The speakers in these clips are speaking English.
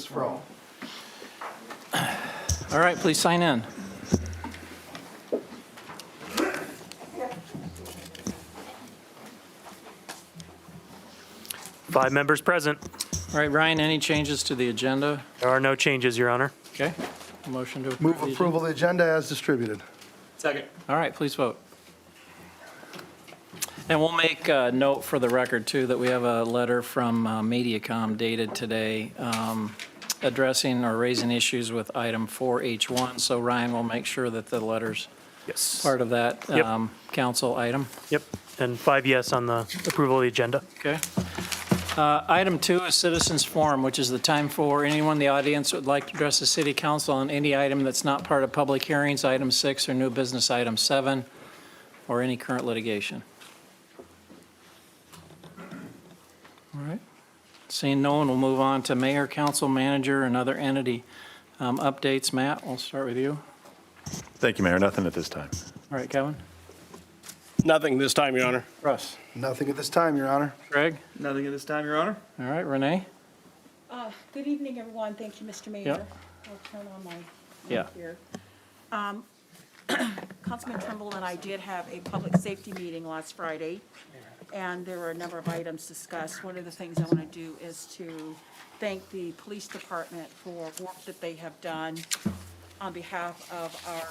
For all. All right, please sign in. Five members present. All right, Ryan, any changes to the agenda? There are no changes, Your Honor. Okay. Motion to approve Move the agenda. approval of the agenda as distributed. All right, please vote. And we'll make a note for the record, too, that we have a letter from Mediacom dated today addressing or raising issues with item 4H1. So Ryan will make sure that the letter's Yes. part of that Yep. council item. Yep. And 5 yes on the approval of the agenda. Okay. Item 2 is citizens forum, which is the time for anyone in the audience who would like to address the city council on any item that's not part of public hearings, item 6, or new business item 7, or any current litigation. All right. Seeing no one, we'll move on to mayor, council manager, and other entity updates. Matt, we'll start with you. Thank you, Mayor. Nothing at this time. All right, Kevin. Nothing this time, Your Honor. Russ. Nothing at this time, Your Honor. Greg. Nothing at this time, Your Honor. All right, Renee. Good evening, everyone. Thank you, Mr. Mayor. Yep. I'll turn on my Yeah. mic here. Councilman Trimble and I did have a public safety meeting last Friday, and there were a number of items discussed. One of the things I want to do is to thank the police department for work that they have done on behalf of our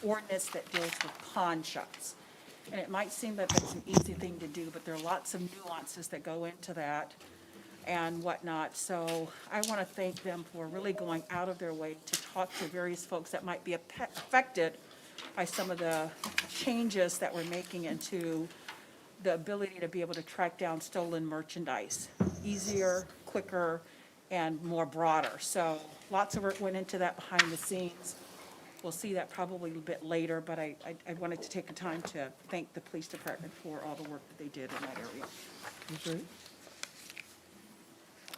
ordinance that deals with pawn shops. And it might seem that that's an easy thing to do, but there are lots of nuances that go into that and whatnot. So I want to thank them for really going out of their way to talk to various folks that might be affected by some of the changes that we're making into the ability to be able to track down stolen merchandise. Easier, quicker, and more broader. So lots of work went into that behind the scenes. We'll see that probably a little bit later, but I wanted to take the time to thank the police department for all the work that they did in that area.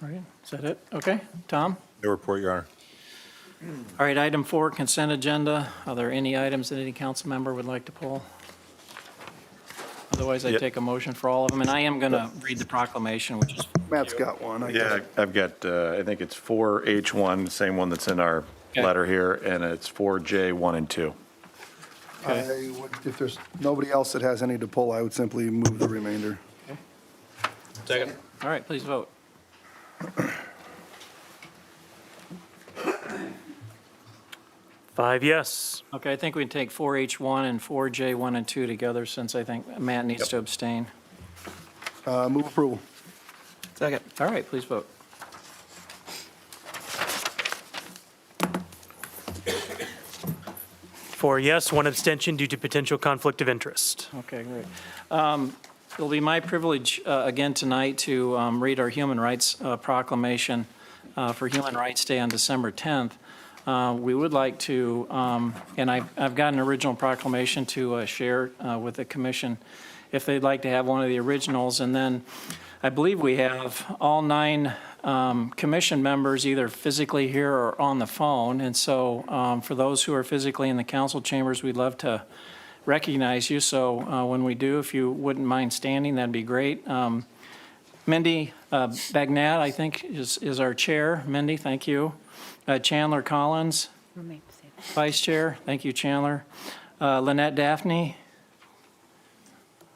All right, is that it? Okay, Tom? No report, Your Honor. All right, item 4, consent agenda. Are there any items that any council member would like to pull? Otherwise, I Yep. take a motion for all of them, and I am going to read the proclamation, which is, Matt's got one. I Yeah, guess. I've got, I think it's 4H1, same one that's in our Okay. letter here, and it's 4J1 and 2. I would, if there's nobody else that has any to pull, I would simply move the remainder. Second. all right, please vote. Five yes. Okay, I think we can take 4H1 and 4J1 and 2 together, since I think Matt needs to abstain. Move approval. Second. All right, please vote. Four yes, one abstention due to potential conflict of interest. Okay, great. It'll be my privilege again tonight to read our human rights proclamation for Human Rights Day on December 10th. We would like to, and I've got an original proclamation to share with the commission if they'd like to have one of the originals. And then I believe we have all 9 commission members either physically here or on the phone. And so for those who are physically in the council chambers, we'd love to recognize you. So when we do, if you wouldn't mind standing, that'd be great. Mindy Bagnat, I think, is our chair. Mindy, thank you. Chandler Collins, vice chair. Thank you, Chandler. Lynette Daphne.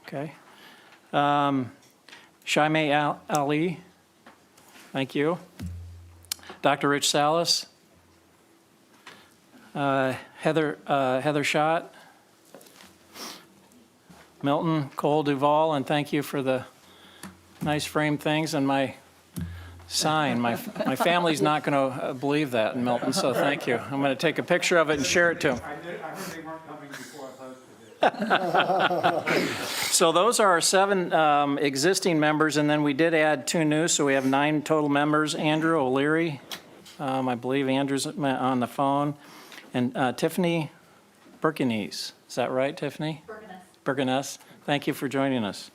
Okay. Shaimeh Ali. Thank you. Dr. Rich Salas. Heather Schott. Milton Cole Duval, and thank you for the nice frame things and my sign. My family's not going to believe that in Milton, so thank you. I'm going to take a picture of it and share it to them. I heard they weren't coming before I posted it. So those are our 7 existing members, and then we did add 2 new, so we have 9 total members. Andrew O'Leary, I believe Andrew's on the phone, and Tiffany Burkinese. Is that right, Tiffany? Burkinese. Thank you for joining us.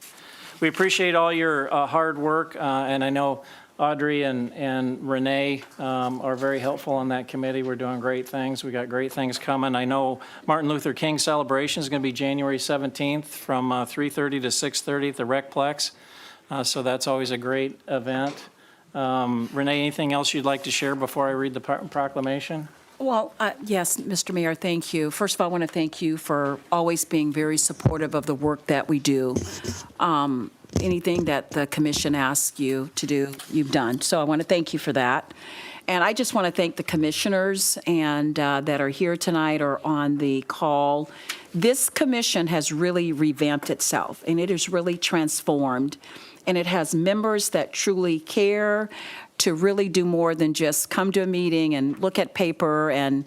We appreciate all your hard work, and I know Audrey and Renee are very helpful on that committee. We're doing great things. We got great things coming. I know Martin Luther King celebration is going to be January 17th from 3:30 to 6:30 at the Recplex. So that's always a great event. Renee, anything else you'd like to share before I read the proclamation? Well, yes, Mr. Mayor, thank you. First of all, I want to thank you for always being very supportive of the work that we do. Anything that the commission asks you to do, you've done. So I want to thank you for that. And I just want to thank the commissioners and that are here tonight or on the call. This commission has really revamped itself, and it is really transformed. And it has members that truly care to really do more than just come to a meeting and look at paper and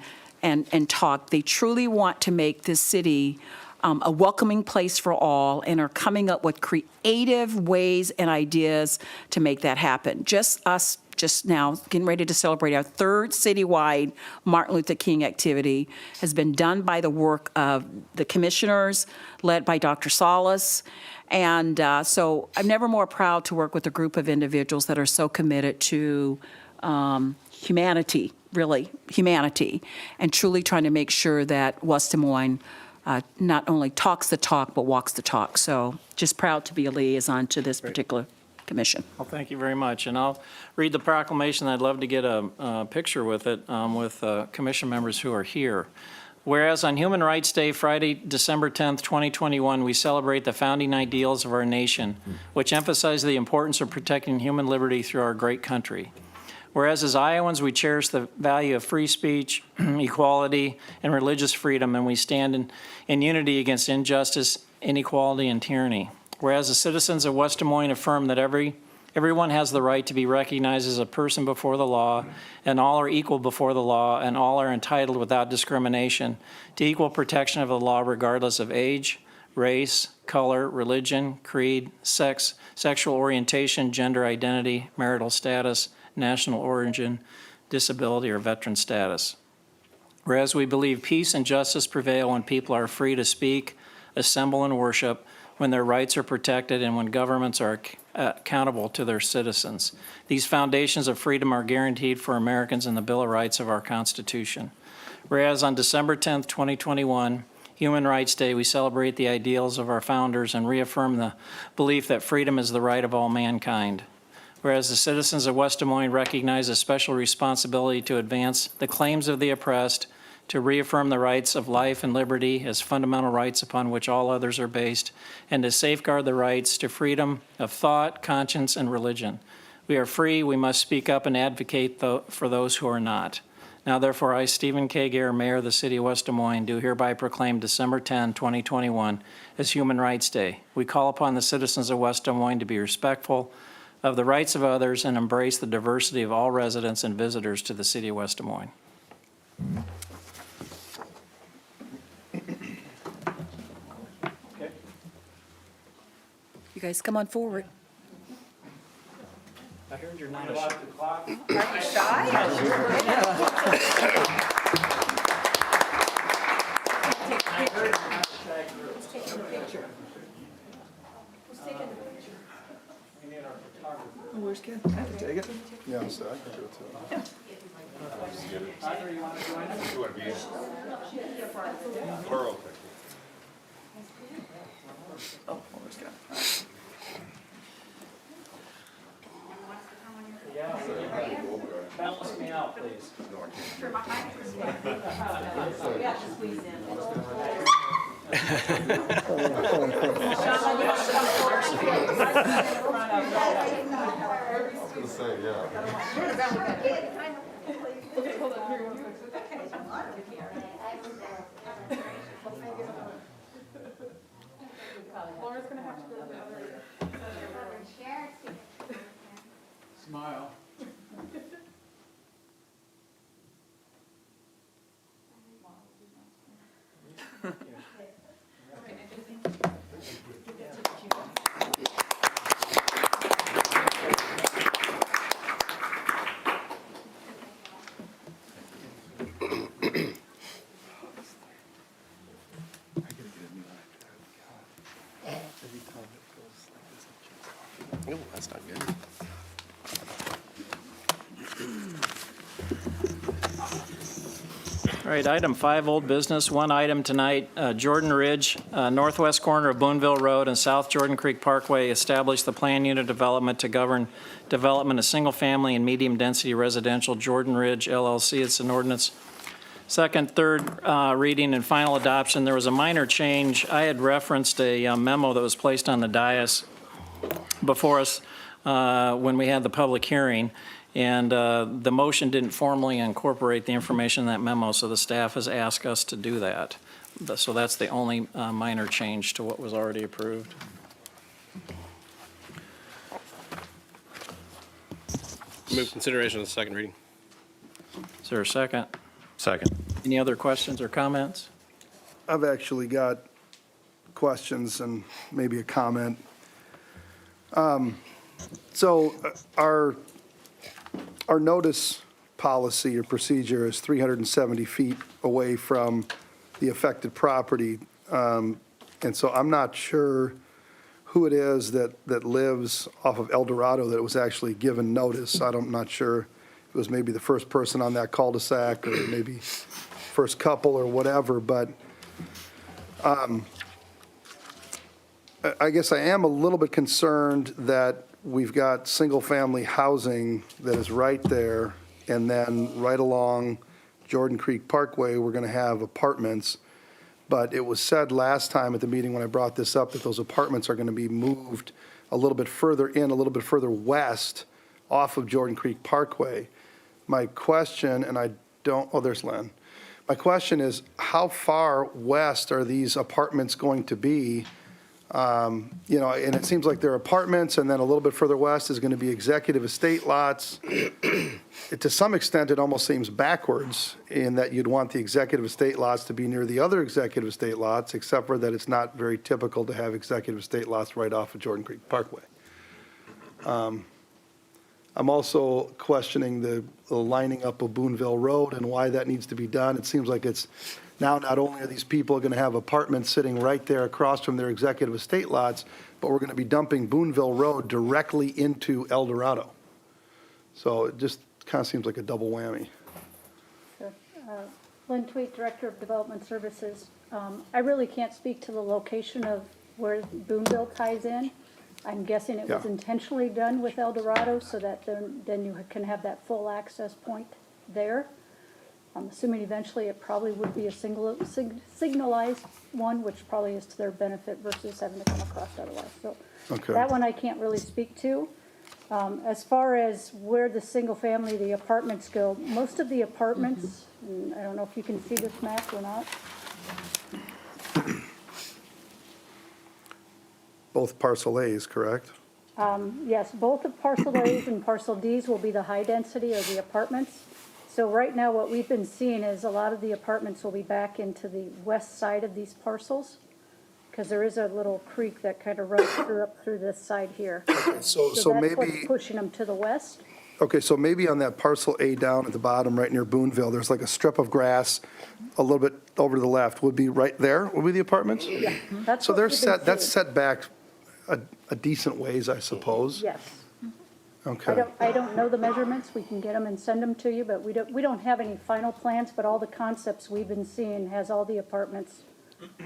talk. They truly want to make this city a welcoming place for all and are coming up with creative ways and ideas to make that happen. Just now, getting ready to celebrate our third citywide Martin Luther King activity has been done by the work of the commissioners, led by Dr. Salas. And so I'm never more proud to work with a group of individuals that are so committed to humanity, really, humanity, and truly trying to make sure that West Des Moines not only talks the talk, but walks the talk. So just proud to be a liaison to this particular commission. Well, thank you very much. And I'll read the proclamation. I'd love to get a picture with it with commission members who are here. Whereas on Human Rights Day, Friday, December 10th, 2021, we celebrate the founding ideals of our nation, which emphasize the importance of protecting human liberty through our great country. Whereas as Iowans, we cherish the value of free speech, equality, and religious freedom, and we stand in unity against injustice, inequality, and tyranny. Whereas the citizens of West Des Moines affirm that everyone has the right to be recognized as a person before the law, and all are equal before the law, and all are entitled without discrimination to equal protection of the law regardless of age, race, color, religion, creed, sex, sexual orientation, gender identity, marital status, national origin, disability, or veteran status. Whereas we believe peace and justice prevail when people are free to speak, assemble, and worship, when their rights are protected, and when governments are accountable to their citizens. These foundations of freedom are guaranteed for Americans in the Bill of Rights of our Constitution. Whereas on December 10th, 2021, Human Rights Day, we celebrate the ideals of our founders and reaffirm the belief that freedom is the right of all mankind. Whereas the citizens of West Des Moines recognize a special responsibility to advance the claims of the oppressed, to reaffirm the rights of life and liberty as fundamental rights upon which all others are based, and to safeguard the rights to freedom of thought, conscience, and religion. We are free, we must speak up and advocate for those who are not. Now therefore, I, Stephen K. Gare, Mayor of the City of West Des Moines, do hereby proclaim December 10, 2021 as Human Rights Day. We call upon the citizens of West Des Moines to be respectful of the rights of others and embrace the diversity of all residents and visitors to the City of West Des Moines. You guys come on forward. I heard you're not a Where's Ken? I can take it. Yeah, so I can do it too. Oh, where's Ken? balance me out, please. Smile. Oh, that's not good. All right, item 5, old business. One item tonight, Jordan Ridge, northwest corner of Boonville Road and South Jordan Creek Parkway, establish the plan unit development to govern development of single-family and medium-density residential. Jordan Ridge LLC, it's an ordinance. Second, third reading and final adoption. There was a minor change. I had referenced a memo that was placed on the dais before us when we had the public hearing. And the motion didn't formally incorporate the information in that memo, so the staff has asked us to do that. So that's the only minor change to what was already approved. Move consideration of the second reading. Is there a second? Second. Any other questions or comments? I've actually got questions and maybe a comment. So our notice policy or procedure is 370 feet away from the affected property. And so I'm not sure who it is that lives off of El Dorado that was actually given notice. I'm not sure if it was maybe the first person on that cul-de-sac or maybe first couple or whatever, but I guess I am a little bit concerned that we've got single-family housing that is right there, and then right along Jordan Creek Parkway, we're going to have apartments. But it was said last time at the meeting when I brought this up that those apartments are going to be moved a little bit further in, a little bit further west off of Jordan Creek Parkway. My question, and I don't, oh, there's Len. My question is, how far west are these apartments going to be? You know, and it seems like they're apartments, and then a little bit further west is going to be executive estate lots. To some extent, it almost seems backwards in that you'd want the executive estate lots to be near the other executive estate lots, except for that it's not very typical to have executive estate lots right off of Jordan Creek Parkway. I'm also questioning the lining up of Boonville Road and why that needs to be done. It seems like it's now not only are these people going to have apartments sitting right there across from their executive estate lots, but we're going to be dumping Boonville Road directly into El Dorado. So it just kind of seems like a double whammy. Sure. Lynn Tweet, Director of Development Services. I really can't speak to the location of where Boonville ties in. I'm guessing it was Yeah. intentionally done with El Dorado so that then you can have that full access point there. I'm assuming eventually it probably would be a signalized one, which probably is to their benefit versus having to come across otherwise. So Okay. that one I can't really speak to. As far as where the single family, the apartments go, most of the apartments, and I don't know if you can see this map or not. Both parcel A's, correct? Yes, both of parcel A's and parcel D's will be the high density of the apartments. So right now, what we've been seeing is a lot of the apartments will be back into the west side of these parcels, because there is a little creek that kind of runs up through this side here. So So that's what's maybe, pushing them to the west. okay, so maybe on that parcel A down at the bottom, right near Boonville, there's like a strip of grass a little bit over to the left, would be right there, would be the apartments? Yeah, that's So what they're we've been set, that's seeing. set back a decent ways, I suppose? Yes. Okay. I don't know the measurements. We can get them and send them to you, but we don't have any final plans, but all the concepts we've been seeing has all the apartments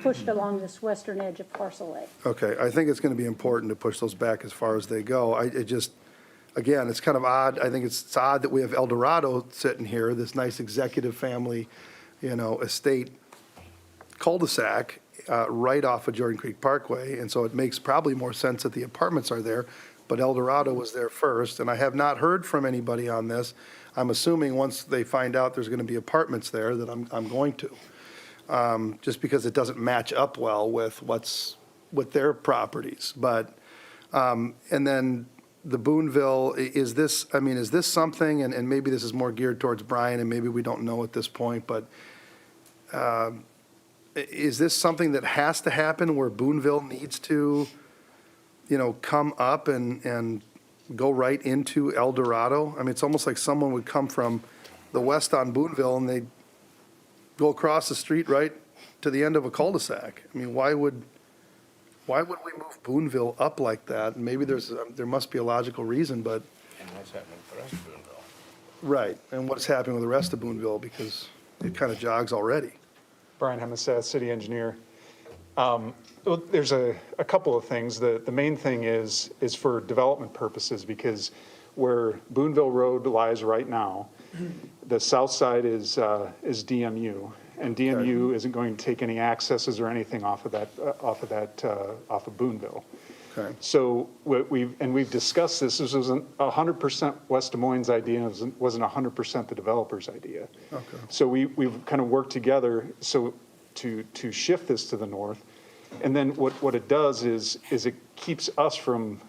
pushed along this western edge of parcel A. Okay, I think it's going to be important to push those back as far as they go. It just, again, it's kind of odd. I think it's odd that we have El Dorado sitting here, this nice executive family, you know, estate cul-de-sac right off of Jordan Creek Parkway. And so it makes probably more sense that the apartments are there, but El Dorado was there first. And I have not heard from anybody on this. I'm assuming once they find out there's going to be apartments there that I'm going to. Just because it doesn't match up well with with their properties. But, and then the Boonville, is this something, and maybe this is more geared towards Brian, and maybe we don't know at this point, but is this something that has to happen where Boonville needs to, you know, come up and go right into El Dorado? I mean, it's almost like someone would come from the west on Boonville and they'd go across the street right to the end of a cul-de-sac. I mean, why would we move Boonville up like that? Maybe there must be a logical reason, but. And what's happening with the rest of Boonville? Right, and what's happening with the rest of Boonville, because it kind of jogs already. Brian Hemeseth, city engineer. Well, there's a couple of things. The main thing is for development purposes, because where Boonville Road lies right now, the south side is DMU, and DMU isn't going to take any accesses or anything off of Boonville. Okay. So we've discussed this. This wasn't 100% West Des Moines' idea. It wasn't 100% the developer's idea. Okay. So we've kind of worked together to shift this to the north. And then what it does is it keeps us from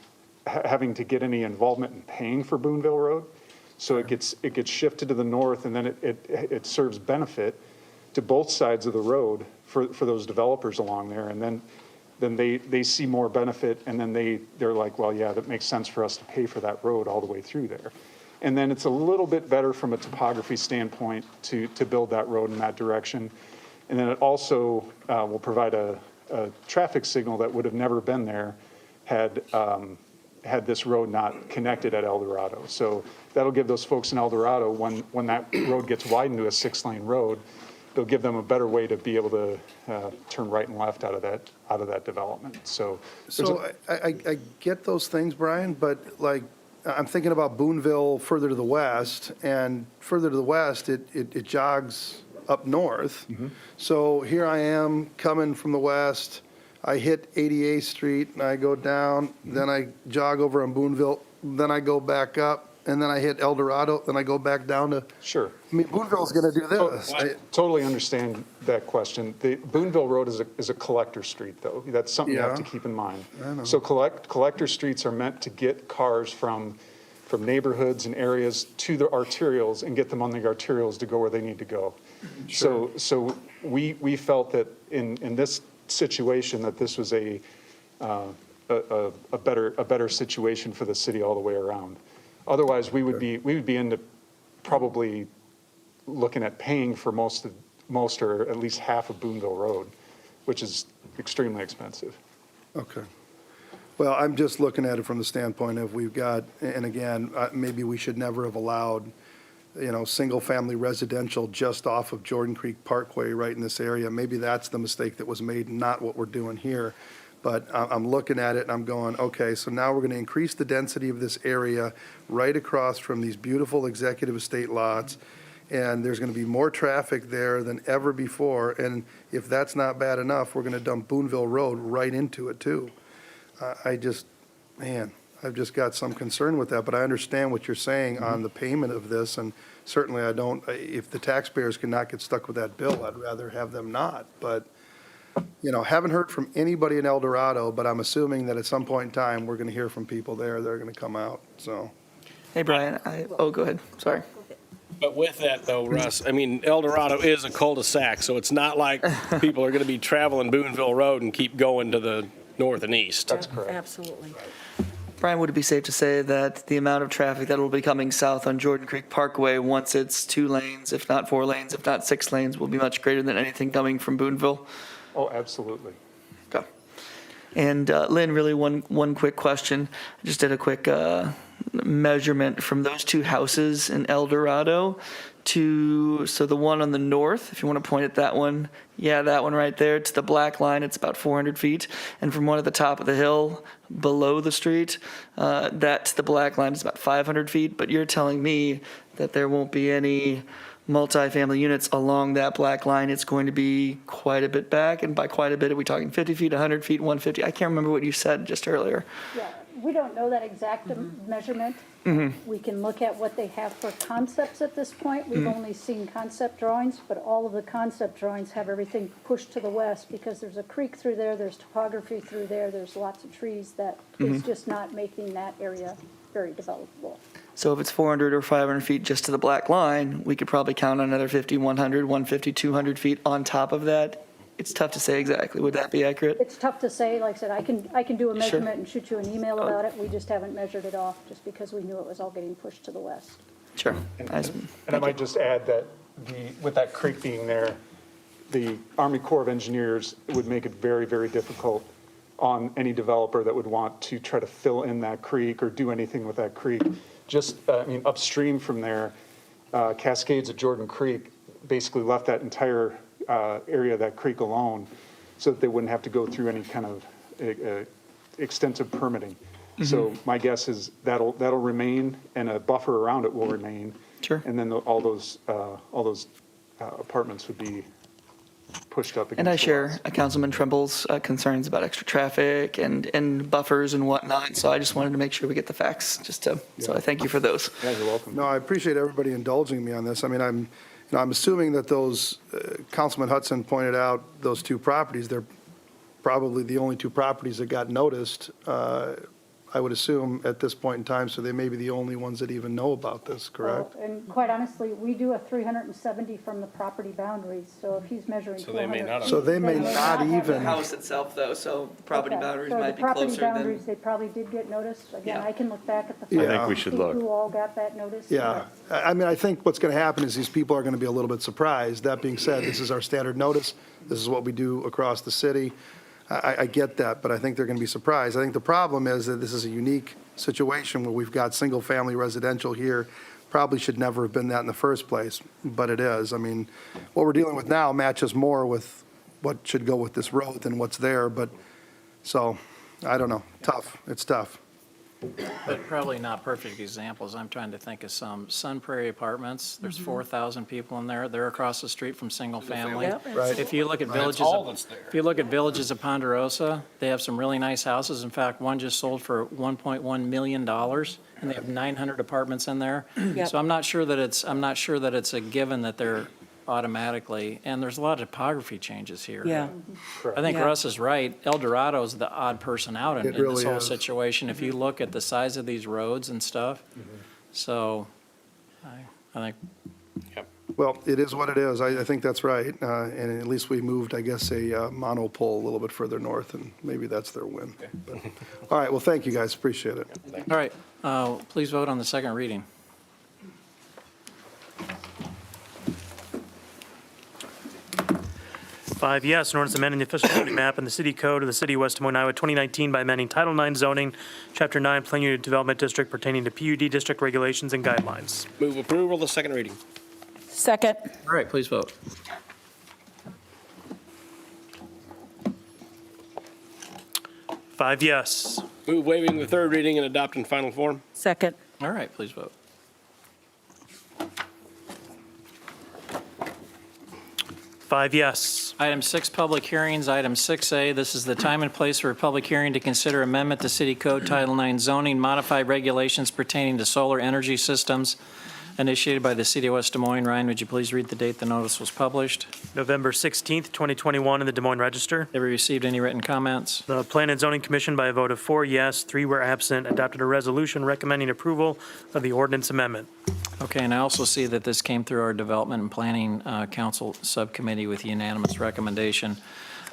having to get any involvement in paying for Boonville Road. So it gets shifted to the north, and then it serves benefit to both sides of the road for those developers along there. And then they see more benefit, and then they're like, well, yeah, that makes sense for us to pay for that road all the way through there. And then it's a little bit better from a topography standpoint to build that road in that direction. And then it also will provide a traffic signal that would have never been there had this road not connected at El Dorado. So that'll give those folks in El Dorado, when that road gets widened to a 6-lane road, it'll give them a better way to be able to turn right and left out of that development. So I get those things, Brian, but like, I'm thinking about Boonville further to the west, and further to the west, it jogs up north. So here I am coming from the west, I hit 88th Street and I go down, then I jog over on Boonville, then I go back up, and then I hit El Dorado, then I go back down to. Sure. I mean, Boonville's gonna do this. Totally understand that question. The Boonville Road is a collector street, though. That's something you have to Yeah. keep in mind. I know. So collector streets are meant to get cars from neighborhoods and areas to the arterials and get them on the arterials to go where they need to go. So we felt that in this situation, that this was a better situation for the city all the way around. Otherwise, we would be into probably looking at paying for most or at least half of Boonville Road, which is extremely expensive. Okay. Well, I'm just looking at it from the standpoint of we've got, and again, maybe we should never have allowed, single-family residential just off of Jordan Creek Parkway right in this area. Maybe that's the mistake that was made, not what we're doing here. But I'm looking at it and I'm going, okay, so now we're going to increase the density of this area right across from these beautiful executive estate lots. And there's going to be more traffic there than ever before. And if that's not bad enough, we're going to dump Boonville Road right into it too. I've just got some concern with that, but I understand what you're saying on the payment of this, and certainly I don't, if the taxpayers cannot get stuck with that bill, I'd rather have them not. But, haven't heard from anybody in El Dorado, but I'm assuming that at some point in time, we're going to hear from people there, they're going to come out, so. Hey, Brian, go ahead, sorry. But with that, though, Russ, I mean, El Dorado is a cul-de-sac, so it's not like people are going to be traveling Boonville Road and keep going to the north and east. That's correct. Absolutely. Brian, would it be safe to say that the amount of traffic that will be coming south on Jordan Creek Parkway, once it's 2 lanes, if not 4 lanes, if not 6 lanes, will be much greater than anything coming from Boonville? Oh, absolutely. Okay. And Lynn, really one quick question. I just did a quick measurement from those 2 houses in El Dorado so the one on the north, if you want to point at that one, that one right there, to the black line, it's about 400 feet. And from one at the top of the hill below the street, that to the black line is about 500 feet. But you're telling me that there won't be any multifamily units along that black line. It's going to be quite a bit back. And by quite a bit, are we talking 50 feet, 100 feet, 150? I can't remember what you said just earlier. Yeah, we don't know that exact measurement. We can look at what they have for concepts at this point. We've only seen concept drawings, but all of the concept drawings have everything pushed to the west because there's a creek through there, there's topography through there, there's lots of trees that is just not making that area very developable. So if it's 400 or 500 feet just to the black line, we could probably count on another 50, 100, 150, 200 feet on top of that. It's tough to say exactly. Would that be accurate? It's tough to say. Like I said, I can do a Sure. measurement and shoot you an email about it. We just haven't measured it off just because we knew it was all getting pushed to the west. Sure. And I might just add that with that creek being there, the Army Corps of Engineers would make it very, very difficult on any developer that would want to try to fill in that creek or do anything with that creek. Just, upstream from there, Cascades at Jordan Creek, basically left that entire area of that creek alone so that they wouldn't have to go through any kind of extensive permitting. So my guess is that'll remain, and a buffer around it will remain. Sure. And then all those apartments would be pushed up against And I the share lots. Councilman Tremble's concerns about extra traffic and buffers and whatnot. So I just wanted to make sure we get the facts. So I thank you for those. Yeah, you're welcome. No, I appreciate everybody indulging me on this. I mean, I'm assuming that those, Councilman Hudson pointed out, those two properties, they're probably the only two properties that got noticed, I would assume, at this point in time, so they may be the only ones that even know about this, correct? Well, and quite honestly, we do a 370 from the property boundaries, so if he's measuring So they may 400 not have- feet, So they may not have even- it. House itself, though, so property Okay, boundaries so might the be property closer boundaries, than. they probably did get noticed. Again, Yeah. I can look back at the. I file think we to should see look. Who all got that notice. Yeah, I mean, I think what's going to happen is these people are going to be a little bit surprised. That being said, this is our standard notice. This is what we do across the city. I get that, but I think they're going to be surprised. I think the problem is that this is a unique situation where we've got single-family residential here. Probably should never have been that in the first place, but it is. I mean, what we're dealing with now matches more with what should go with this road than what's there, but, so, I don't know. Tough. It's tough. But probably not perfect examples. I'm trying to think of some Sun Prairie Apartments. There's 4,000 people in there. They're across the street from single family. Yep, and Right. If you look at villages, all that's there. if you look at Villages of Ponderosa, they have some really nice houses. In fact, one just sold for $1.1 million, and they have 900 apartments in there. Yep. So I'm not sure that it's a given that they're automatically, and there's a lot of topography changes here. Yeah. I think Yeah. Russ is right. El Dorado's the odd person out in It this really whole is. situation. If you look at the size of these roads and stuff. So I think, Well, it is what it is. I think that's right. And at least we moved, I guess, a monopole a little bit further north, and maybe that's their win. But- All right, well, thank you, guys. Appreciate it. all right, please vote on the second reading. 5 yes, an ordinance amending the official zoning map in the city code of the city of West Des Moines, Iowa, 2019 by amending Title IX zoning, Chapter 9, Plan Unit Development District pertaining to PUD district regulations and guidelines. Move approval of the second reading. Second. All right, please vote. 5 yes. Move waiving the third reading and adopt in final form. Second. All right, please vote. 5 yes. Item 6, public hearings. Item 6A, this is the time and place for a public hearing to consider amendment to City Code Title IX zoning, modified regulations pertaining to solar energy systems, initiated by the City of West Des Moines. Ryan, would you please read the date the notice was published? November 16th, 2021 in the Des Moines Register. Have you received any written comments? The Plan and Zoning Commission, by a vote of 4 yes, 3 were absent, adopted a resolution recommending approval of the ordinance amendment. Okay, and I also see that this came through our Development and Planning Council Subcommittee with unanimous recommendation.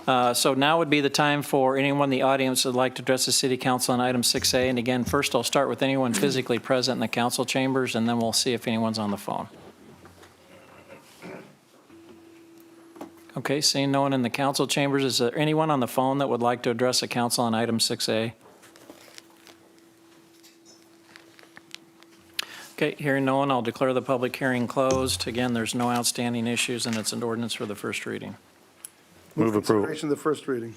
So now would be the time for anyone in the audience that would like to address the City Council on item 6A. And again, first I'll start with anyone physically present in the council chambers, and then we'll see if anyone's on the phone. Okay, seeing no one in the council chambers, is there anyone on the phone that would like to address the council on item 6A? Okay, hearing no one, I'll declare the public hearing closed. Again, there's no outstanding issues, and it's an ordinance for the first reading. Move approval. Consideration of the first reading.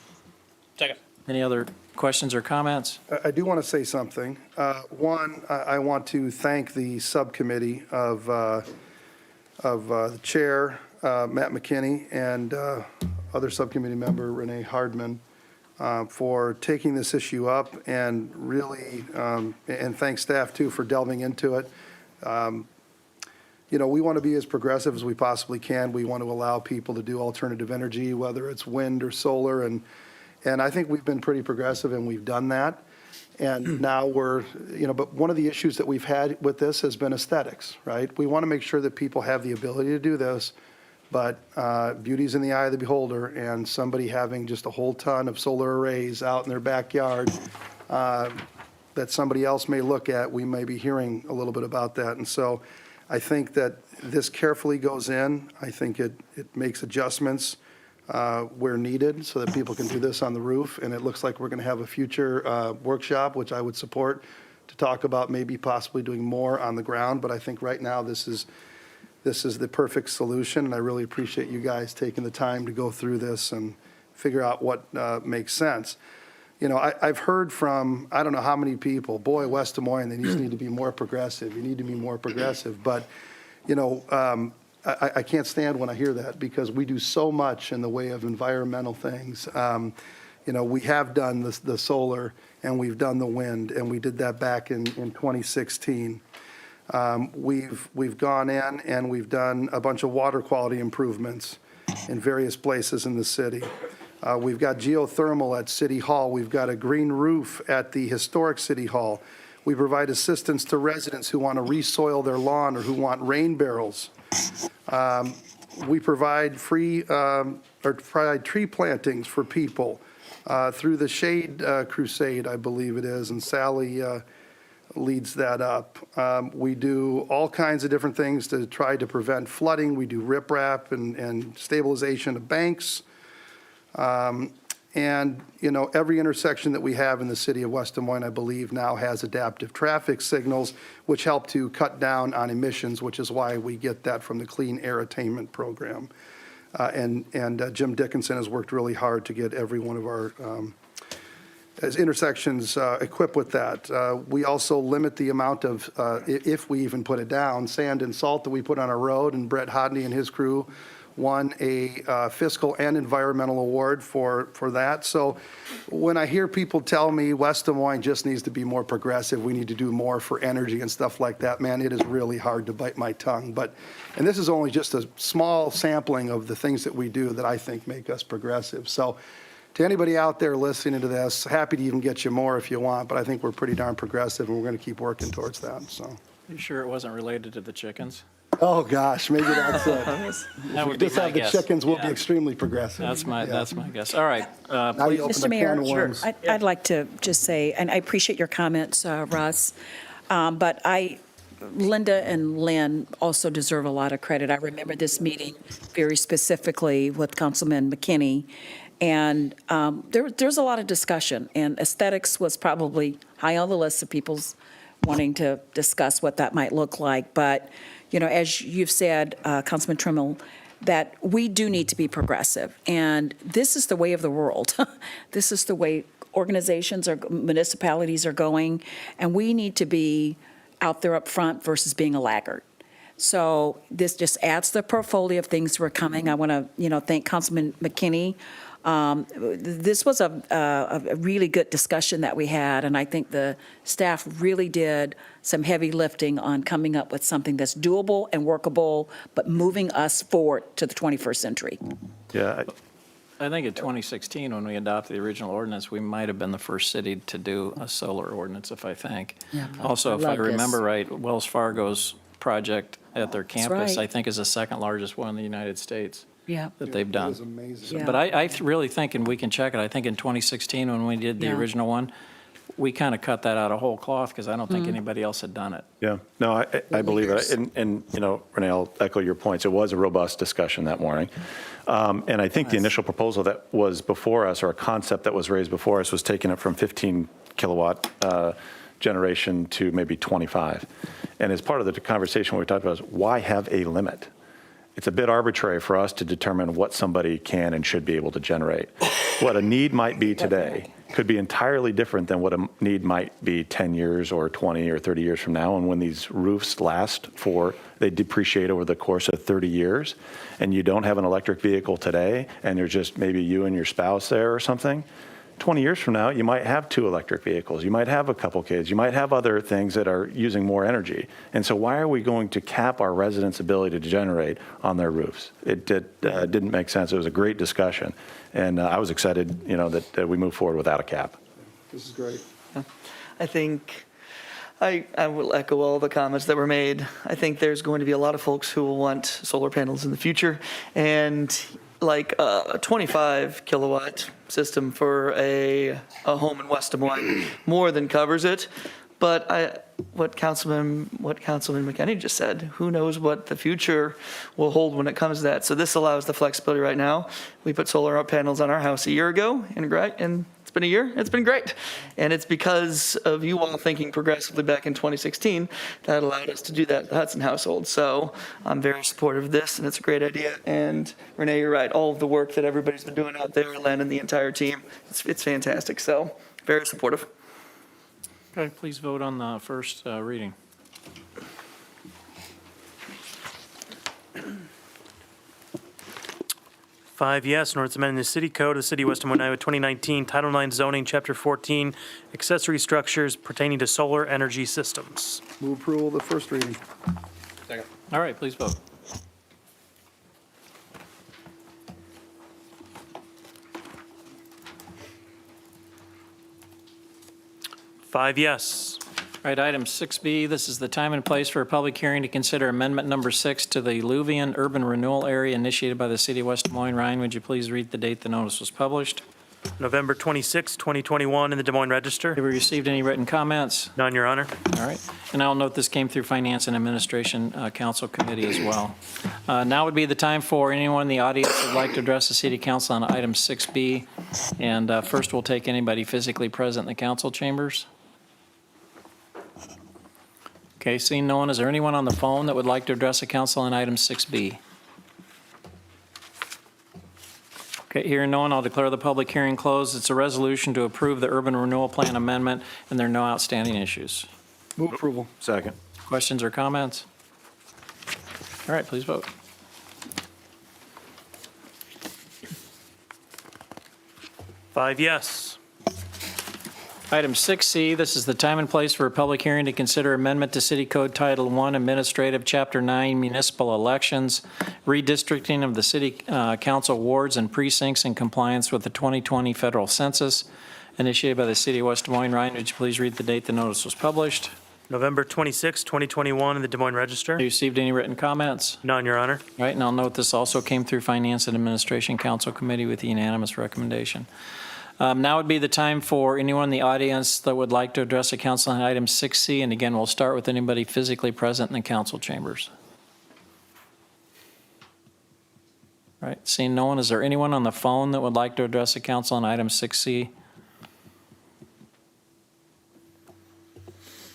Second. Any other questions or comments? I do want to say something. One, I want to thank the subcommittee of the chair, Matt McKinney, and other subcommittee member Renee Hardman for taking this issue up and really, and thank staff too for delving into it. You know, we want to be as progressive as we possibly can. We want to allow people to do alternative energy, whether it's wind or solar, and I think we've been pretty progressive, and we've done that. And now we're, you know, but one of the issues that we've had with this has been aesthetics, right? We want to make sure that people have the ability to do this, but beauty's in the eye of the beholder, and somebody having just a whole ton of solar arrays out in their backyard that somebody else may look at, we may be hearing a little bit about that. And so I think that this carefully goes in. I think it makes adjustments where needed so that people can do this on the roof. And it looks like we're going to have a future workshop, which I would support, to talk about maybe possibly doing more on the ground. But I think right now this is this is the perfect solution, and I really appreciate you guys taking the time to go through this and figure out what makes sense. You know, I've heard from, I don't know how many people, boy, West Des Moines, they just need to be more progressive. You need to be more progressive. But, you know, I can't stand when I hear that because we do so much in the way of environmental things. You know, we have done the solar and we've done the wind, and we did that back in 2016. We've gone in and we've done a bunch of water quality improvements in various places in the city. We've got geothermal at City Hall. We've got a green roof at the historic City Hall. We provide assistance to residents who want to resoil their lawn or who want rain barrels. We provide provide tree plantings for people through the Shade Crusade, I believe it is, and Sally leads that up. We do all kinds of different things to try to prevent flooding. We do riprap and stabilization of banks. And, you know, every intersection that we have in the city of West Des Moines, I believe, now has adaptive traffic signals, which help to cut down on emissions, which is why we get that from the Clean Air Attainment Program. And Jim Dickinson has worked really hard to get every one of our intersections equipped with that. We also limit the amount of, if we even put it down, sand and salt that we put on our road, and Brett Hodney and his crew won a fiscal and environmental award for that. So when I hear people tell me West Des Moines just needs to be more progressive, we need to do more for energy and stuff like that, man, it is really hard to bite my tongue. And this is only just a small sampling of the things that we do that I think make us progressive. So to anybody out there listening to this, happy to even get you more if you want, but I think we're pretty darn progressive, and we're going to keep working towards that. So, You sure it wasn't related to the chickens? oh gosh, maybe that's it. That If we would be just my have the guess. chickens, we'll be Yeah. extremely progressive. That's my Yeah. guess. All right. Now you open Mr. a Mayor, can of worms. I'd like to just say, and I appreciate your comments, Russ, but Linda and Lynn also deserve a lot of credit. I remember this meeting very specifically with Councilman McKinney, and there's a lot of discussion, and aesthetics was probably high on the list of people's wanting to discuss what that might look like. But, you know, as you've said, Councilman Trimmel, that we do need to be progressive, and this is the way of the world. This is the way organizations or municipalities are going, and we need to be out there up front versus being a laggard. So this just adds to the portfolio of things that are coming. I want to, thank Councilman McKinney. This was a really good discussion that we had, and I think the staff really did some heavy lifting on coming up with something that's doable and workable, but moving us forward to the 21st century. Yeah, I think in 2016, when we adopted the original ordinance, we might have been the first city to do a solar ordinance, if I think. Yeah, Also, if I love this. remember right, Wells Fargo's project at their campus, right. I think is the second largest one in the United States Yeah. that they've It done. is amazing. Yeah. But I really think, and we can check it, I think in 2016, when we did the Yeah. original one, we kind of cut that out of whole cloth because I don't Mm-hmm. think anybody else had done it. yeah. No, I believe it. And, Renee, I'll echo your points. It was a robust discussion that morning. And I think the initial proposal that was before us, or a concept that was raised before us, was taking it from 15 kilowatt generation to maybe 25. And as part of the conversation, what we talked about is why have a limit? It's a bit arbitrary for us to determine what somebody can and should be able to generate. What a need might be today could be entirely different than what a need might be 10 years or 20 or 30 years from now. And when these roofs they depreciate over the course of 30 years, and you don't have an electric vehicle today, and there's just maybe you and your spouse there or something, 20 years from now, you might have 2 electric vehicles. You might have a couple kids. You might have other things that are using more energy. And so why are we going to cap our residents' ability to generate on their roofs? It didn't make sense. It was a great discussion. And I was excited, that we move forward without a cap. This is great. I think I will echo all the comments that were made. I think there's going to be a lot of folks who will want solar panels in the future, and like a 25 kilowatt system for a home in West Des Moines more than covers it. But what Councilman McKinney just said, who knows what the future will hold when it comes to that. So this allows the flexibility right now. We put solar panels on our house a year ago, and It's been a year. It's been great. And it's because of you all thinking progressively back in 2016 that allowed us to do that, the Hudson household. So I'm very supportive of this, and it's a great idea. And Renee, you're right. All of the work that everybody's been doing out there, Len and the entire team, it's fantastic. So very supportive. Okay, please vote on the first reading. Five yes, an ordinance amending the city code of the city of West Des Moines, Iowa, 2019, Title IX zoning, Chapter 14, accessory structures pertaining to solar energy systems. Move approval of the first reading. Second. All right, please vote. Five yes. All right, item 6B, this is the time and place for a public hearing to consider amendment number 6 to the Luvian Urban Renewal Area initiated by the city of West Des Moines. Ryan, would you please read the date the notice was published? November 26, 2021, in the Des Moines Register. Have we received any written comments? None, Your Honor. All right. And I'll note this came through Finance and Administration Council Committee as well. Now would be the time for anyone in the audience that would like to address the City Council on item 6B. And first, we'll take anybody physically present in the council chambers. Okay, seeing no one, is there anyone on the phone that would like to address the council on item 6B? Okay, hearing no one, I'll declare the public hearing closed. It's a resolution to approve the urban renewal plan amendment, and there are no outstanding issues. Move approval. Second. Questions or comments? All right, please vote. Five yes. Item 6C, this is the time and place for a public hearing to consider amendment to City Code Title I, Administrative, Chapter 9, Municipal Elections, redistricting of the city council wards and precincts in compliance with the 2020 federal census, initiated by the city of West Des Moines. Ryan, would you please read the date the notice was published? November 26, 2021, in the Des Moines Register. Have you received any written comments? None, Your Honor. All right, and I'll note this also came through Finance and Administration Council Committee with a unanimous recommendation. Now would be the time for anyone in the audience that would like to address the council on item 6C. And again, we'll start with anybody physically present in the council chambers. All right, seeing no one, is there anyone on the phone that would like to address the council on item 6C?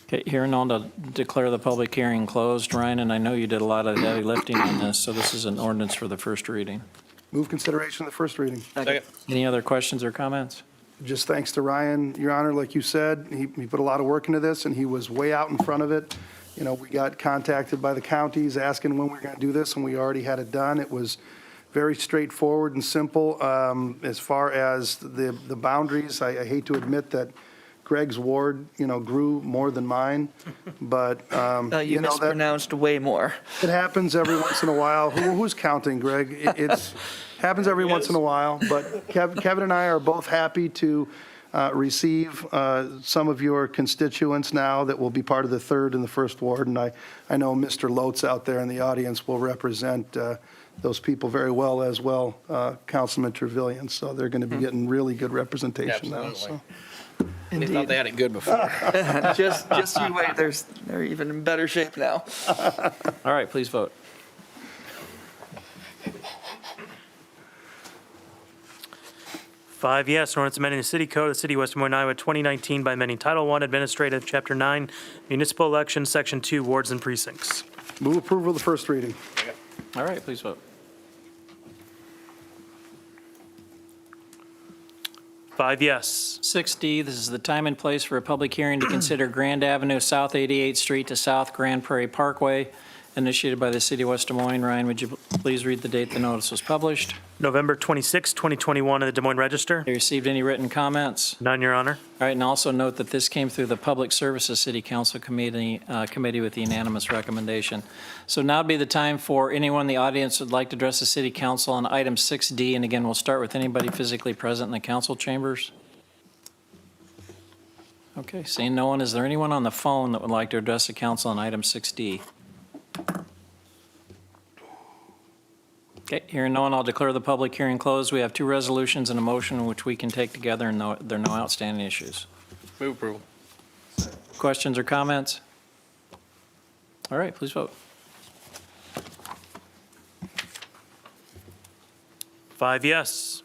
Okay, hearing none, to declare the public hearing closed. Ryan, and I know you did a lot of heavy lifting on this, so this is an ordinance for the first reading. Move consideration of the first reading. Second. Any other questions or comments? Just thanks to Ryan, Your Honor, like you said, he put a lot of work into this, and he was way out in front of it. You know, we got contacted by the counties asking when we were going to do this, and we already had it done. It was very straightforward and simple. As far as the boundaries, I hate to admit that Greg's ward, you know, grew more than mine, but, You know, that mispronounced way more. it happens every once in a while. Who's counting, Greg? It's happens every once in a while, but Kevin and I are both happy to receive some of your constituents now that will be part of the 3rd and the 1st Ward, and I know Mr. Lotz out there in the audience will represent those people very well as well, Councilman Trevelyan, so they're going to be getting really good representation now. Absolutely. So. They thought they had it good before. just you wait. They're even in better shape now. All right, please vote. Five yes, an ordinance amending the city code of the city of West Des Moines, Iowa, 2019 by amending Title I, Administrative, Chapter 9, Municipal Elections, Section 2, Wards and Precincts. Move approval of the first reading. All right, please vote. Five yes. 6D, this is the time and place for a public hearing to consider Grand Avenue, South 88th Street to South Grand Prairie Parkway, initiated by the city of West Des Moines. Ryan, would you please read the date the notice was published? November 26, 2021, in the Des Moines Register. Have you received any written comments? None, Your Honor. All right, and also note that this came through the Public Services City Council Committee with a unanimous recommendation. So now would be the time for anyone in the audience who would like to address the City Council on item 6D. And again, we'll start with anybody physically present in the council chambers. Okay, seeing no one, is there anyone on the phone that would like to address the council on item 6D? Okay, hearing no one, I'll declare the public hearing closed. We have 2 resolutions and a motion which we can take together, and there are no outstanding issues. Move approval. Questions or comments? All right, please vote. Five yes.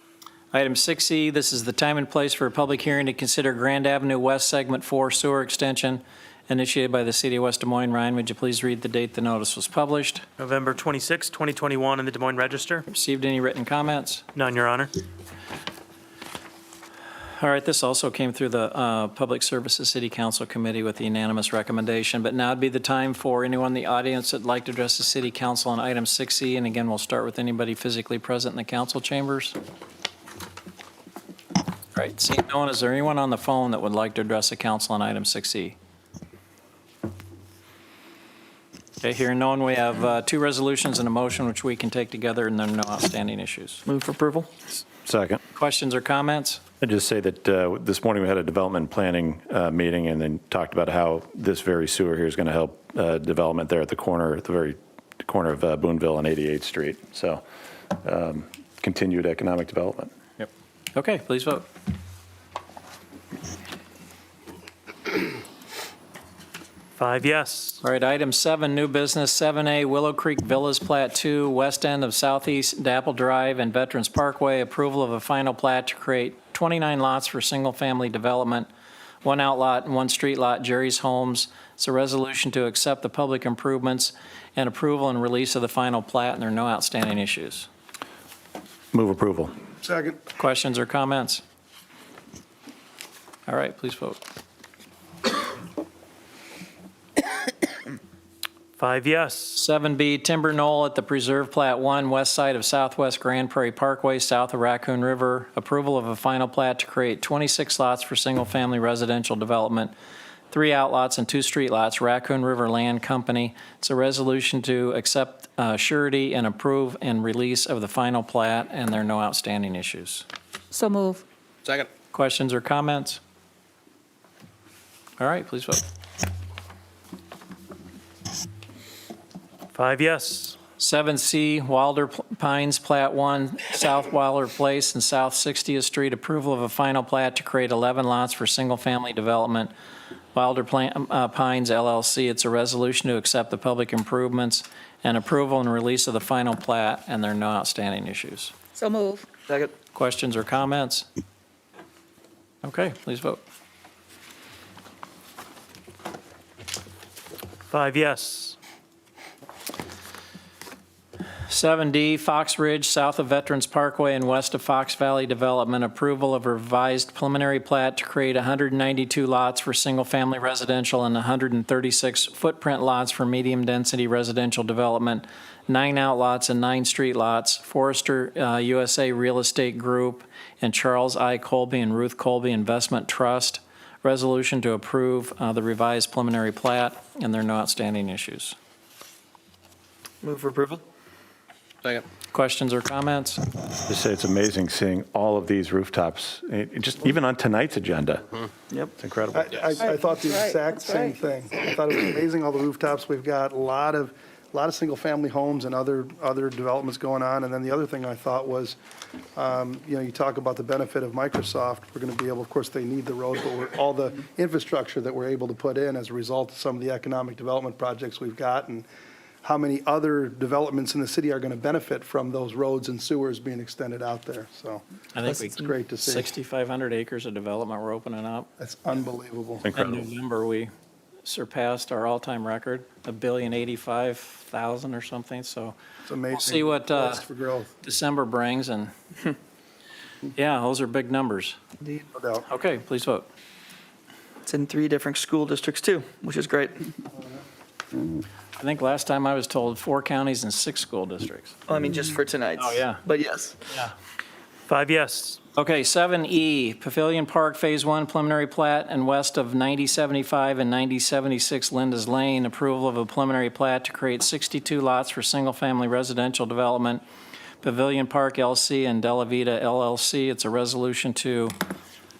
Item 6E, this is the time and place for a public hearing to consider Grand Avenue West Segment 4 sewer extension initiated by the City of West Des Moines. Ryan, would you please read the date the notice was published? November 26, 2021, in the Des Moines Register. Received any written comments? None, Your Honor. All right, this also came through the Public Services City Council Committee with the unanimous recommendation, but now would be the time for anyone in the audience that'd like to address the City Council on item 6E, and again, we'll start with anybody physically present in the council chambers. All right, seeing no one, is there anyone on the phone that would like to address the council on item 6E? Okay, hearing no one, we have two resolutions and a motion which we can take together, and there are no outstanding issues. Move for approval. Second. Questions or comments? I'd just say that this morning we had a development planning meeting and then talked about how this very sewer here is going to help development there at the very corner of Boonville and 88th Street. So continued economic development. Yep. Okay, please vote. 5 yes. All right, item 7, new business, 7A, Willow Creek Villas, Plat 2, west end of Southeast Dapple Drive and Veterans Parkway, approval of a final plat to create 29 lots for single-family development, 1 outlot and 1 street lot, Jerry's Homes. It's a resolution to accept the public improvements and approval and release of the final plat, and there are no outstanding issues. Move approval. Second. Questions or comments? All right, please vote. 5 yes. 7B, Timber Knoll at the Preserve Plat 1, west side of Southwest Grand Prairie Parkway, south of Raccoon River. Approval of a final plat to create 26 lots for single-family residential development, 3 outlots and 2 street lots, Raccoon River Land Company. It's a resolution to accept surety and approve and release of the final plat, and there are no outstanding issues. So move. Second. Questions or comments? All right, please vote. 5 yes. 7C, Wilder Pines, Plat 1, South Wilder Place and South 60th Street. Approval of a final plat to create 11 lots for single-family development. Wilder Pines LLC. It's a resolution to accept the public improvements and approval and release of the final plat, and there are no outstanding issues. So move. Second. Questions or comments? Okay, please vote. 5 yes. 7D, Fox Ridge, south of Veterans Parkway and west of Fox Valley Development. Approval of a revised preliminary plat to create 192 lots for single-family residential and 136 footprint lots for medium-density residential development, 9 outlots and 9 street lots. Forrester USA Real Estate Group and Charles I. Colby and Ruth Colby Investment Trust. Resolution to approve the revised preliminary plat, and there are no outstanding issues. Move for approval. Second. Questions or comments? Just say it's amazing seeing all of these rooftops, just even on tonight's agenda. Yep. It's incredible. I thought the exact same thing. I thought it was amazing, all the rooftops we've got, a lot of single-family homes and other developments going on. And then the other thing I thought was, you talk about the benefit of Microsoft. We're going to be able, of course, they need the road, but all the infrastructure that we're able to put in as a result of some of the economic development projects we've got, and how many other developments in the city are going to benefit from those roads and sewers being extended out there. So I think it's great to see. 6,500 acres of development we're opening up. That's unbelievable. It's incredible. In November, we surpassed our all-time record, $1,085,000,000 or something, so It's amazing. we'll see what Poised for growth, December brings, and yeah, those are big numbers. Indeed. no doubt. Okay, please vote. It's in 3 different school districts too, which is great. I think last time I was told 4 counties and 6 school districts. Well, I mean, just for tonight's. Oh, yeah. But yes. 5 yes. Okay, 7E, Pavilion Park Phase 1 preliminary plat and west of 9075 and 9076 Linda's Lane. Approval of a preliminary plat to create 62 lots for single-family residential development. Pavilion Park LC and Della Vita LLC. It's a resolution to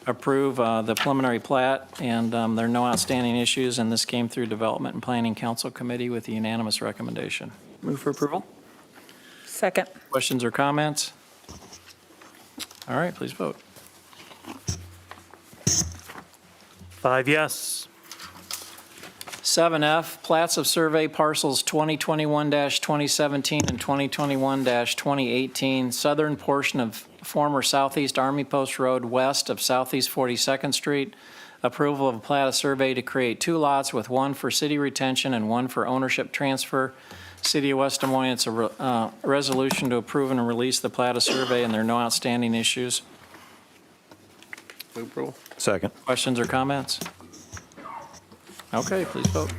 approve the preliminary plat, and there are no outstanding issues, and this came through Development and Planning Council Committee with a unanimous recommendation. Move for approval. Second. Questions or comments? All right, please vote. 5 yes. 7F, plats of survey parcels 2021-2017 and 2021-2018, southern portion of former Southeast Army Post Road west of Southeast 42nd Street. Approval of a plat of survey to create 2 lots with 1 for city retention and 1 for ownership transfer. City of West Des Moines, it's a resolution to approve and release the plat of survey, and there are no outstanding issues. Move approval. Second. Questions or comments? Okay, please vote.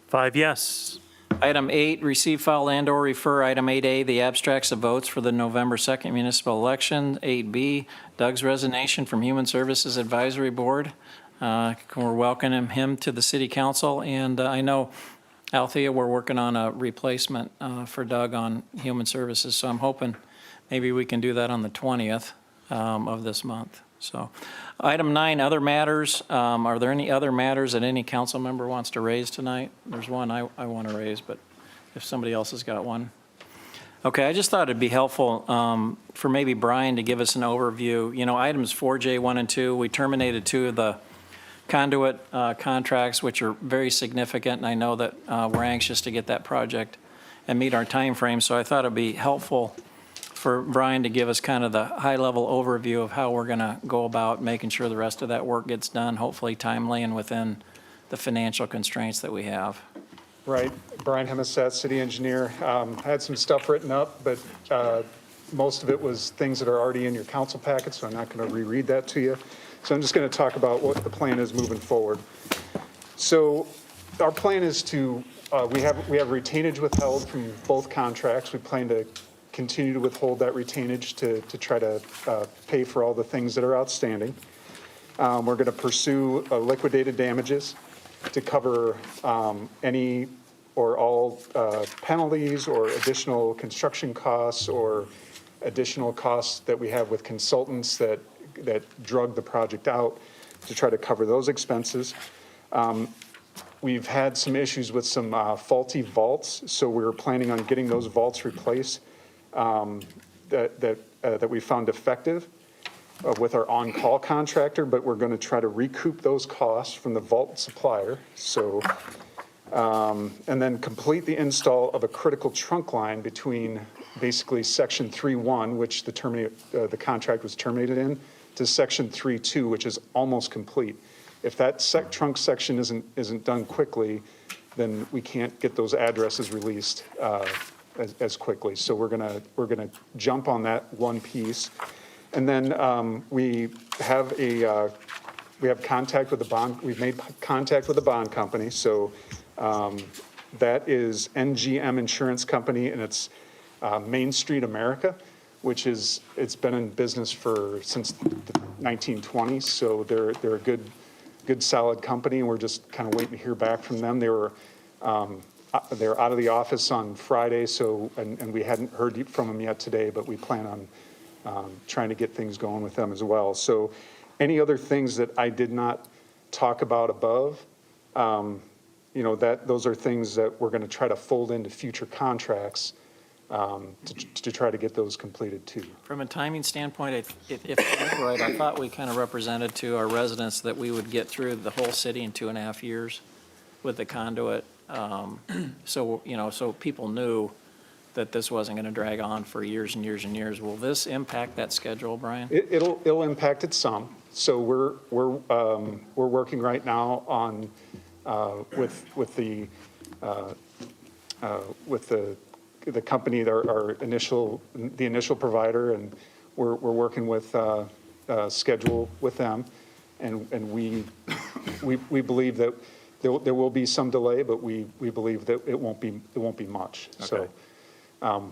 5 yes. Item 8, receive, file, and/or refer. Item 8A, the abstracts of votes for the November 2nd municipal election. 8B, Doug's resignation from Human Services Advisory Board. We're welcoming him to the city council, and I know, Althea, we're working on a replacement for Doug on Human Services, so I'm hoping maybe we can do that on the 20th of this month. So, item 9, other matters. Are there any other matters that any council member wants to raise tonight? There's one I want to raise, but if somebody else has got one. Okay, I just thought it'd be helpful for maybe Brian to give us an overview. You know, items 4J, 1 and 2, we terminated 2 of the conduit contracts, which are very significant, and I know that we're anxious to get that project and meet our time frame. So I thought it'd be helpful for Brian to give us kind of the high-level overview of how we're going to go about making sure the rest of that work gets done, hopefully timely and within the financial constraints that we have. Right, Brian Hemesat, city engineer. I had some stuff written up, but most of it was things that are already in your council packet, so I'm not going to reread that to you. So I'm just going to talk about what the plan is moving forward. So our plan is to, we have retainage withheld from both contracts. We plan to continue to withhold that retainage to try to pay for all the things that are outstanding. We're going to pursue liquidated damages to cover any or all penalties or additional construction costs or additional costs that we have with consultants that drug the project out, to try to cover those expenses. We've had some issues with some faulty vaults, so we're planning on getting those vaults replaced that we found effective with our on-call contractor, but we're going to try to recoup those costs from the vault supplier. So, and then complete the install of a critical trunk line between basically section 3.1, which the contract was terminated in, to section 3.2, which is almost complete. If that trunk section isn't done quickly, then we can't get those addresses released as quickly. So we're gonna jump on that one piece, and then we have contact with the bond. We've made contact with the bond company. So that is NGM Insurance Company, and it's Main Street America, which it's been in business since the 1920s. So they're a good solid company, and we're just kind of waiting to hear back from them. They're out of the office on Friday, so and we hadn't heard from them yet today, but we plan on trying to get things going with them as well. So any other things that I did not talk about above, those are things that we're going to try to fold into future contracts to try to get those completed too. From a timing standpoint, if I'm right, I thought we kind of represented to our residents that we would get through the whole city in 2.5 years with the conduit. So people knew that this wasn't going to drag on for years and years and years. Will this impact that schedule, Brian? It'll impact it some. So we're working right now on with the company, the initial provider, and we're working with schedule with them, and we believe that there will be some delay, but we believe that it won't be much. Okay. So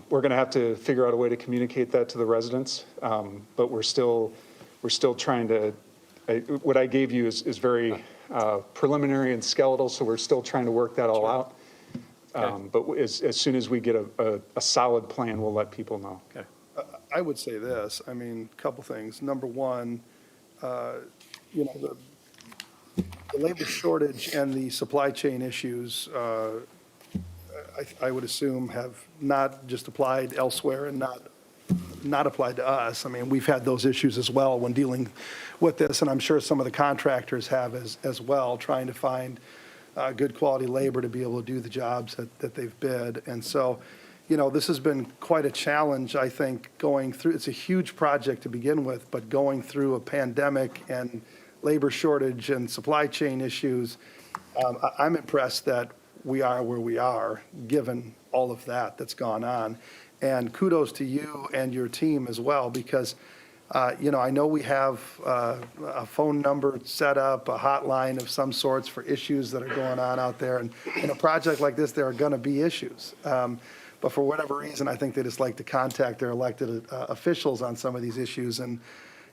we're going to have to figure out a way to communicate that to the residents, but we're still trying to. What I gave you is very preliminary and skeletal, so we're still trying to work that all out. Okay. But as soon as we get a solid plan, we'll let people know. Okay. I would say this, I mean, a couple things. Number one, the labor shortage and the supply chain issues, I would assume have not just applied elsewhere and not not applied to us. I mean, we've had those issues as well when dealing with this, and I'm sure some of the contractors have as well, trying to find good quality labor to be able to do the jobs that they've bid. And so, this has been quite a challenge, I think, going through. It's a huge project to begin with, but going through a pandemic and labor shortage and supply chain issues, I'm impressed that we are where we are, given all of that's gone on. And kudos to you and your team as well, because, I know we have a phone number set up, a hotline of some sorts for issues that are going on out there. And in a project like this, there are going to be issues. But for whatever reason, I think they just like to contact their elected officials on some of these issues. And,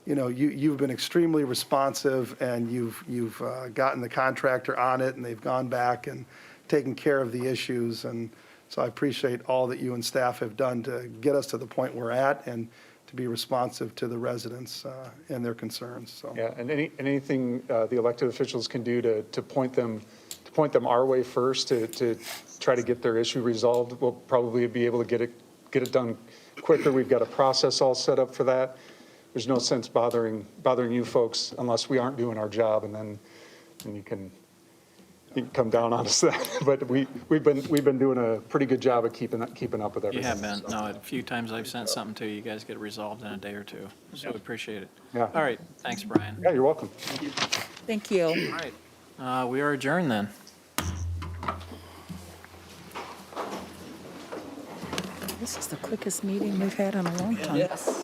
you've been extremely responsive, and you've gotten the contractor on it, and they've gone back and taken care of the issues. And so I appreciate all that you and staff have done to get us to the point we're at and to be responsive to the residents and their concerns. So. Yeah, and anything the elected officials can do to point them our way first to try to get their issue resolved, we'll probably be able to get it done quicker. We've got a process all set up for that. There's no sense bothering you folks unless we aren't doing our job, and then you can come down on us that. But we've been doing a pretty good job of keeping up with everything. You have been. No, a few times I've sent something to you, you guys get it resolved in a day or two. So we appreciate it. Yeah. All right. Thanks, Brian. Yeah, you're welcome. Thank you. All right. We are adjourned then. This is the quickest meeting we've had in a long time. Yes.